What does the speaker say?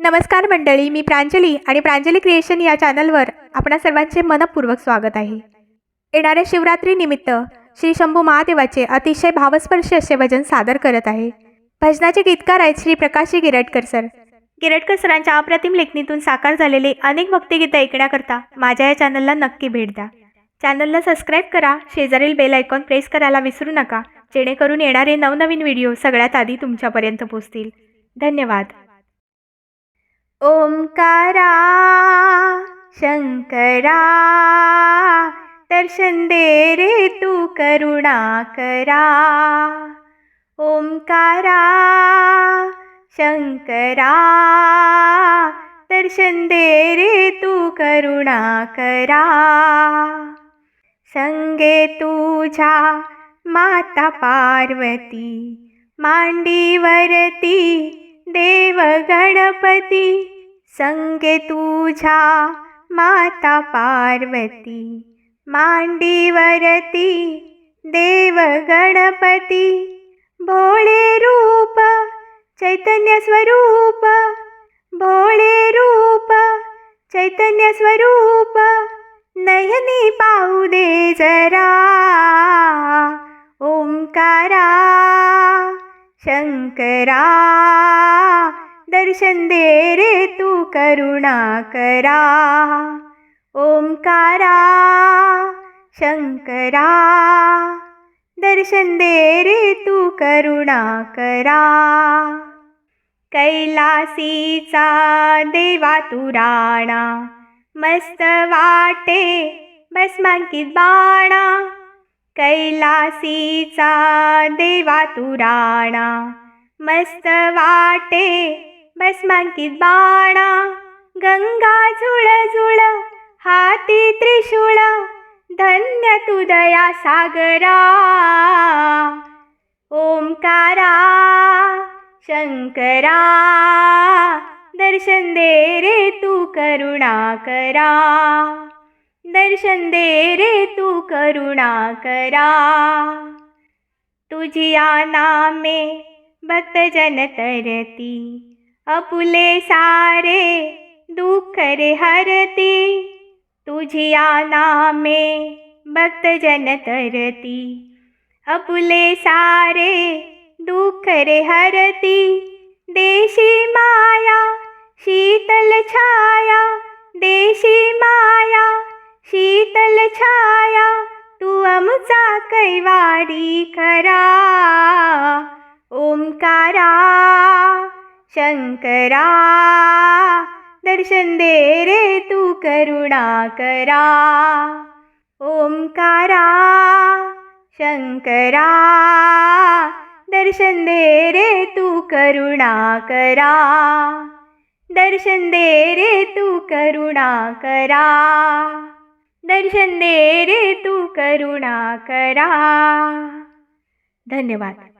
नमस्कार मंडळी, मी प्रांजली आणि प्रांजली क्रिएशन या चॅनलवर आपणा सर्वांचे मनपूर्वक स्वागत आहे। येणाऱ्या शिवरात्रीनिमित्त श्री शंभू महादेवाचे अतिशय भावस्पर्शी असे भजन सादर करत आहे। भजनाचे गीतकार आहेत श्री प्रकाशजी गिरटकर सर। गिरटकर सरांच्या अप्रतिम लेखणीतून साकार झालेले अनेक भक्तिगीते ऐकण्याकरता माझ्या या चॅनलला नक्की भेट द्या। चॅनलला सबस्क्राईब करा, शेजारील बेल आयकॉन प्रेस करायला विसरू नका, जेणेकरून येणारे नवनवीन व्हिडिओ सगळ्यात आधी तुमच्यापर्यंत पोहोचतील। धन्यवाद। ओंकारा शंकरा दर्शन दे रे तू करुणाकरा। ओंकारा शंकरा दर्शन दे रे तू करुणाकरा। संगे तुझ्या माता पार्वती मांडीवरती देव गणपती। संगे तुझ्या माता पार्वती मांडीवरती देव गणपती। भोळे रूप चैतन्य स्वरूप, भोळे रूप चैतन्य स्वरूप, नयनी पाहू दे जरा। ओंकारा शंकरा दर्शन दे रे तू करुणाकरा। ओंकारा शंकरा दर्शन दे रे तू करुणाकरा। कैलासीचा देवा तू राणा, मस्त वाटे भस्मांकित बाणा। कैलासीचा देवा तू राणा, मस्त वाटे भस्मांकित बाणा। गंगा झुळ झुळ हाती त्रिशूळ, धन्य तू दया सागरा। ओंकारा शंकरा दर्शन दे रे तू करुणाकरा। दर्शन दे रे तू करुणाकरा। तुझिया नामे भक्तजन तरती, अपुले सारे दुःख रे हरती। तुझिया नामे भक्तजन तरती, अपुले सारे दुःख रे हरती। देशी माया शीतल छाया, देशी माया शीतल छाया, तू आमचा कैवारी खरा। ओंकारा शंकरा दर्शन दे रे तू करुणाकरा। ओंकारा शंकरा दर्शन दे रे तू करुणाकरा। दर्शन दे रे तू करुणाकरा। दर्शन दे रे तू करुणाकरा। धन्यवाद।